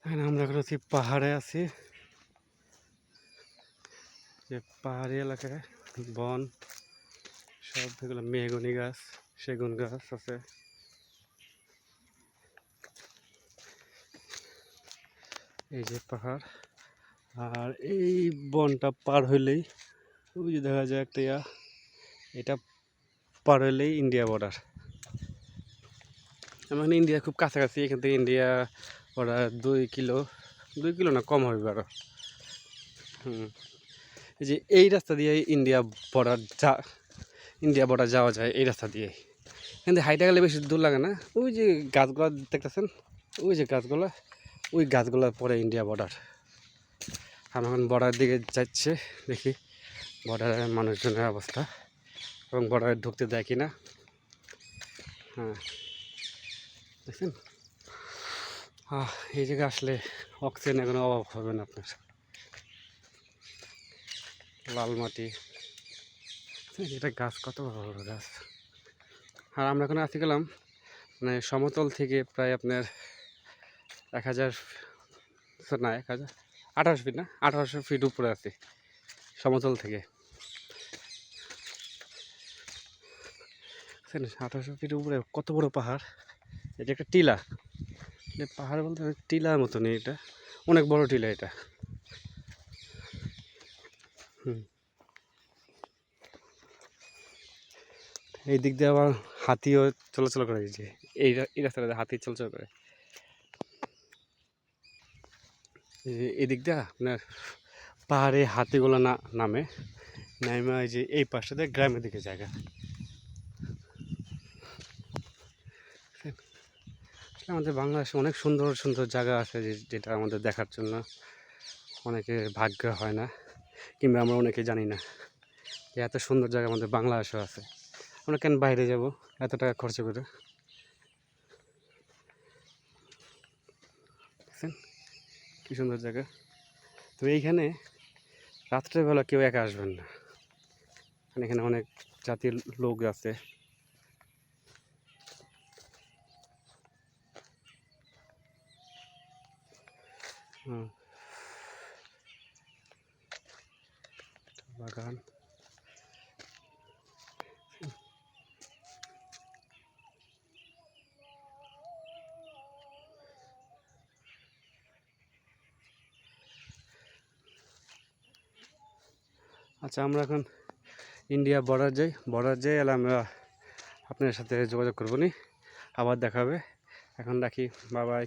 এখানে আমরা এখন আছি পাহাড়ে আছি, যে পাহাড়ি এলাকায় বন সব, এগুলো মেহগনি গাছ, সেগুন গাছ আছে। এই যে পাহাড়, আর এই বনটা পার হইলেই ওই যে দেখা যায় একটা এটা পার হইলেই ইন্ডিয়া বর্ডার। মানে ইন্ডিয়া খুব কাছাকাছি, এখান থেকে ইন্ডিয়া বর্ডার 2 কিলো না, কম হবে আরো। এই যে এই রাস্তা দিয়ে ইন্ডিয়া বর্ডার যাওয়া যায়, এই রাস্তা দিয়ে। কিন্তু হাইটা গেলে বেশি দূর লাগে না। ওই যে গাছগুলো দেখতেছেন, ওই যে গাছগুলো, ওই গাছগুলোর পরে ইন্ডিয়া বর্ডার। আমি এখন বর্ডার দিকে যাচ্ছে, দেখি বর্ডারের মানুষজনের অবস্থা এবং বর্ডারে ঢুকতে দেয় কিনা। হ্যাঁ, দেখছেন, এই জায়গায় আসলে অক্সিজেনের কোনো অভাব হবে না আপনার। লাল মাটি, এটা গাছ কত বড় বড় গাছ। আর আমরা এখন আসতে গেলাম মানে সমতল থেকে প্রায় আপনার 1000 না 1800 ফিট, না 1800 ফিট উপরে আছে সমতল থেকে। 1800 ফিট উপরে কত বড় পাহাড়। এটা একটা টিলা, পাহাড় বলতে টিলার মতো নেই, এটা অনেক বড় টিলা এটা। এই দিক দিয়ে আবার হাতিও চলাচল করে, যে এই রাস্তাটাতে হাতি চলাচল করে। এই দিক দিয়ে আপনার পাহাড়ে হাতিগুলো নামে এই যে এই পাশটাতে গ্রামের দিকে জায়গা। আমাদের বাংলাদেশে অনেক সুন্দর সুন্দর জায়গা আছে, যেটা আমাদের দেখার জন্য অনেকে ভাগ্য হয় না, কিংবা আমরা অনেকে জানি না যে এত সুন্দর জায়গা আমাদের বাংলাদেশেও আছে। আমরা কেন বাইরে যাব এত টাকা খরচ করে? দেখছেন কি সুন্দর জায়গা। তো এইখানে রাত্রেবেলা কেউ একা আসবেন না, এখানে অনেক জাতির লোক আছে। বাগান, আচ্ছা আমরা এখন ইন্ডিয়া বর্ডার যাই, এলে আমরা আপনার সাথে যোগাযোগ করবো নি, আবার দেখা হবে। এখন রাখি, বাই বাই।